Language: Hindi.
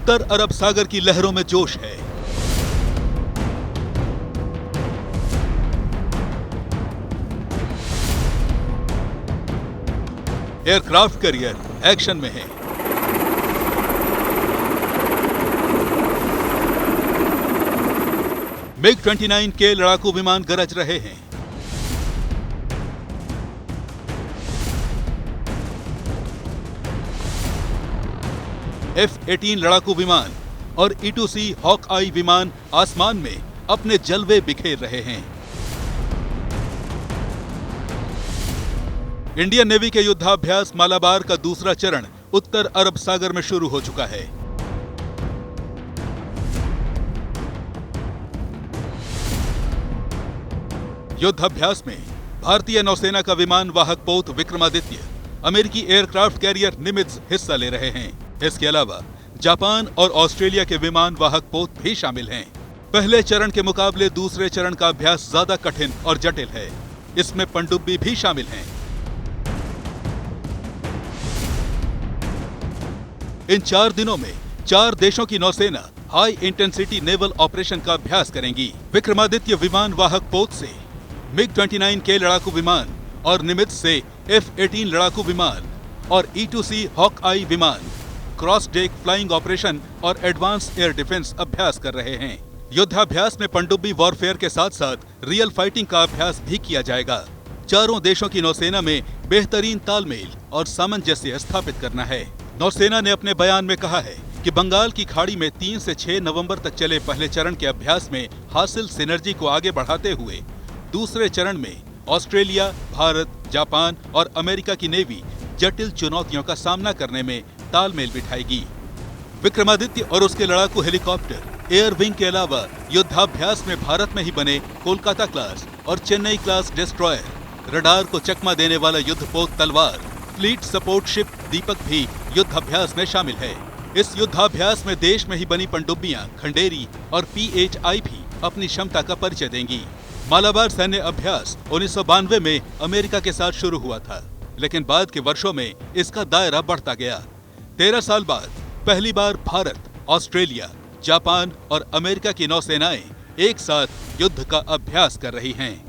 उत्तर अरब सागर की लहरों में जोश है। एयरक्राफ्ट कैरियर एक्शन में है। MiG-29 के लड़ाकू विमान गरज रहे हैं। F-18 लड़ाकू विमान और E-2C हॉक-आई विमान आसमान में अपने जलवे बिखेर रहे हैं। इंडियन नेवी के युद्धाभ्यास मालाबार का दूसरा चरण उत्तर अरब सागर में शुरू हो चुका है। युद्धाभ्यास में भारतीय नौसेना का विमान वाहक पोत विक्रमादित्य, अमेरिकी एयरक्राफ्ट कैरियर निमित्ज हिस्सा ले रहे हैं। इसके अलावा जापान और ऑस्ट्रेलिया के विमान वाहक पोत भी शामिल हैं। पहले चरण के मुकाबले दूसरे चरण का अभ्यास ज्यादा कठिन और जटिल है। इसमें पनडुब्बी भी शामिल हैं। इन 4 दिनों में 4 देशों की नौसेना हाई इंटेंसिटी नेवल ऑपरेशन का अभ्यास करेंगी। विक्रमादित्य विमान वाहक पोत से MiG-29 के लड़ाकू विमान और निमित्ज से F-18 लड़ाकू विमान और E-2C हॉक-आई विमान क्रॉस डेक फ्लाइंग ऑपरेशन और एडवांस एयर डिफेंस अभ्यास कर रहे हैं। युद्धाभ्यास में पनडुब्बी वॉरफेयर के साथ साथ रियल फाइटिंग का अभ्यास भी किया जाएगा। चारों देशों की नौसेना में बेहतरीन तालमेल और सामंजस्य स्थापित करना है। नौसेना ने अपने बयान में कहा है कि बंगाल की खाड़ी में 3 से 6 नवंबर तक चले पहले चरण के अभ्यास में हासिल सिनर्जी को आगे बढ़ाते हुए दूसरे चरण में ऑस्ट्रेलिया, भारत, जापान और अमेरिका की नेवी जटिल चुनौतियों का सामना करने में तालमेल बिठाएगी। विक्रमादित्य और उसके लड़ाकू हेलीकॉप्टर एयर विंग के अलावा युद्धाभ्यास में भारत में ही बने कोलकाता क्लास और चेन्नई क्लास डिस्ट्रॉयर, रडार को चकमा देने वाला युद्धपोत तलवार, फ्लीट सपोर्ट शिप दीपक भी युद्धाभ्यास में शामिल है। इस युद्धाभ्यास में देश में ही बनी पनडुब्बियां, खंडेरी और PHI भी अपनी क्षमता का परिचय देंगी। मालाबार सैन्य अभ्यास 1992 में अमेरिका के साथ शुरू हुआ था, लेकिन बाद के वर्षों में इसका दायरा बढ़ता गया। 13 साल बाद पहली बार भारत, ऑस्ट्रेलिया, जापान और अमेरिका की नौसेनाएं एक साथ युद्ध का अभ्यास कर रही हैं।